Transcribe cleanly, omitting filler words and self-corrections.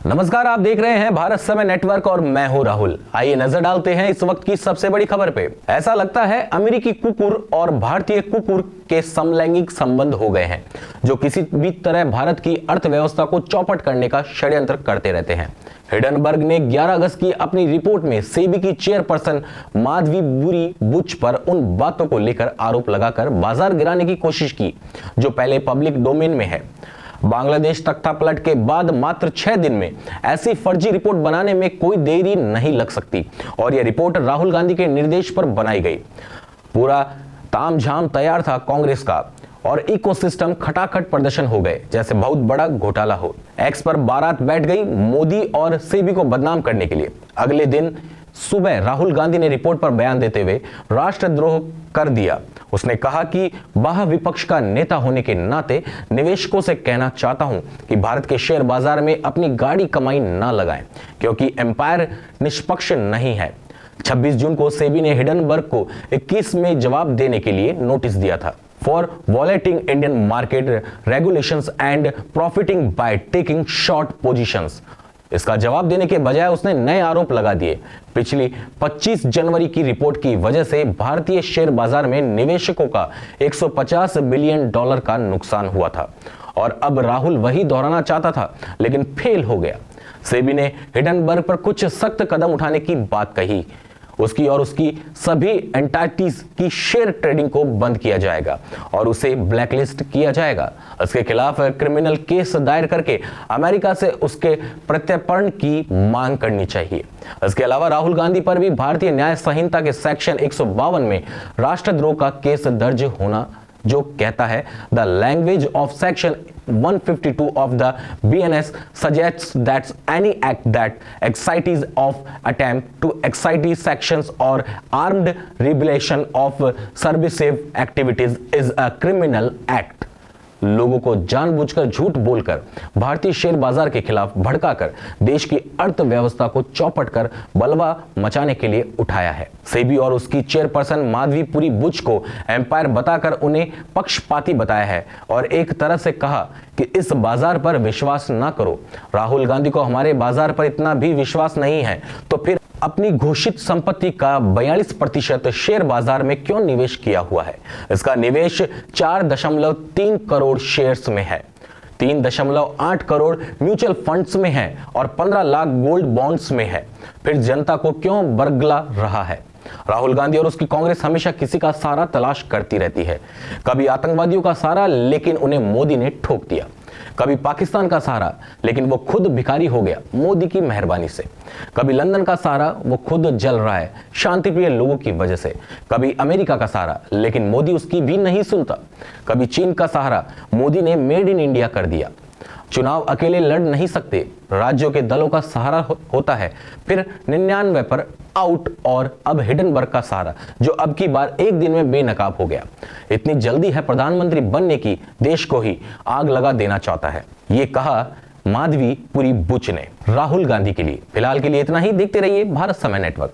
नमस्कार, आप देख रहे हैं भारत समय नेटवर्क और मैं हूं राहुल। आइए नजर डालते हैं इस वक्त की सबसे बड़ी खबर पे। ऐसा लगता है अमेरिकी कुकुर और भारतीय कुकुर के समलैंगिक संबंध हो गए हैं, जो किसी भी तरह भारत की अर्थव्यवस्था को चौपट करने का षड्यंत्र करते रहते हैं। हिडनबर्ग ने 11 अगस्त की अपनी रिपोर्ट में सेबी की चेयरपर्सन माधवी बुरी बुच पर उन बातों को लेकर आरोप लगाकर बाजार गिराने की कोशिश की जो पहले पब्लिक डोमेन में है। बांग्लादेश तख्तापलट के बाद मात्र 6 दिन में ऐसी फर्जी रिपोर्ट बनाने में कोई देरी नहीं लग सकती और यह रिपोर्ट राहुल गांधी के निर्देश पर बनाई गई। पूरा तामझाम तैयार था कांग्रेस का और इकोसिस्टम खटाखट प्रदर्शन हो गए जैसे बहुत बड़ा घोटाला हो। एक्स पर बारात बैठ गई मोदी और सेबी को बदनाम करने के लिए। अगले दिन सुबह राहुल गांधी ने रिपोर्ट पर बयान देते हुए राष्ट्रद्रोह कर दिया। उसने कहा कि वह विपक्ष का नेता होने के नाते निवेशकों से कहना चाहता हूं कि भारत के शेयर बाजार में अपनी गाड़ी कमाई ना लगाएं, क्योंकि एम्पायर निष्पक्ष नहीं है। 26 जून को सेबी ने हिडनबर्ग को 21 में जवाब देने के लिए नोटिस दिया था for वॉलेटिंग Indian market regulations and profiting by taking short positions. इसका जवाब देने के बजाय उसने नए आरोप लगा दिए। पिछली 25 जनवरी की रिपोर्ट की वजह से भारतीय शेयर बाजार में निवेशकों का 150 बिलियन डॉलर का नुकसान हुआ था और अब राहुल वही दोहराना चाहता था लेकिन फेल हो गया। सेबी ने हिडनबर्ग पर कुछ सख्त कदम उठाने की बात कही। उसकी और उसकी सभी एंटाइटीज की शेयर ट्रेडिंग को बंद किया जाएगा और उसे ब्लैकलिस्ट किया जाएगा। उसके खिलाफ क्रिमिनल केस दायर करके अमेरिका से उसके प्रत्यर्पण की मांग करनी चाहिए। इसके अलावा राहुल गांधी पर भी भारतीय न्याय संहिता के सेक्शन 152 में राष्ट्रद्रोह का केस दर्ज होना, जो कहता है the language of section 152 of the BNS suggests that any act that excites of attempt to excite sections or armed rebellion of subversive activities is a criminal act। लोगों को जानबूझकर झूठ बोलकर भारतीय शेयर बाजार के खिलाफ भड़काकर देश की अर्थव्यवस्था को चौपट कर बलवा मचाने के लिए उठाया है। सेबी और उसकी चेयरपर्सन माधवी पुरी बुच को एम्पायर बताकर उन्हें पक्षपाती बताया है और एक तरह से कहा कि इस बाजार पर विश्वास ना करो। राहुल गांधी को हमारे बाजार पर इतना भी विश्वास नहीं है तो फिर अपनी घोषित संपत्ति का 42% शेयर बाजार में क्यों निवेश किया हुआ है? इसका निवेश 4.3 करोड़ शेयर्स में है, 3.8 करोड़ म्यूचुअल फंड्स में है और 15 लाख गोल्ड बॉन्ड्स में है। फिर जनता को क्यों बरगला रहा है? राहुल गांधी और उसकी कांग्रेस हमेशा किसी का सहारा तलाश करती रहती है। कभी आतंकवादियों का सहारा, लेकिन उन्हें मोदी ने ठोक दिया। कभी पाकिस्तान का सहारा, लेकिन वो खुद भिखारी हो गया मोदी की मेहरबानी से। कभी लंदन का सहारा, वो खुद जल रहा है शांतिप्रिय लोगों की वजह से। कभी अमेरिका का सहारा, लेकिन मोदी उसकी भी नहीं सुनता। कभी चीन का सहारा, मोदी ने मेड इन इंडिया कर दिया। चुनाव अकेले लड़ नहीं सकते, राज्यों के दलों का सहारा होता है। फिर 99 पर आउट और अब हिडनबर्ग का सहारा, जो अब की बार एक दिन में बेनकाब हो गया। इतनी जल्दी है प्रधानमंत्री बनने की, देश को ही आग लगा देना चाहता है, ये कहा माधवी पुरी बुच ने राहुल गांधी के लिए। फिलहाल के लिए इतना ही। देखते रहिए भारत समय नेटवर्क।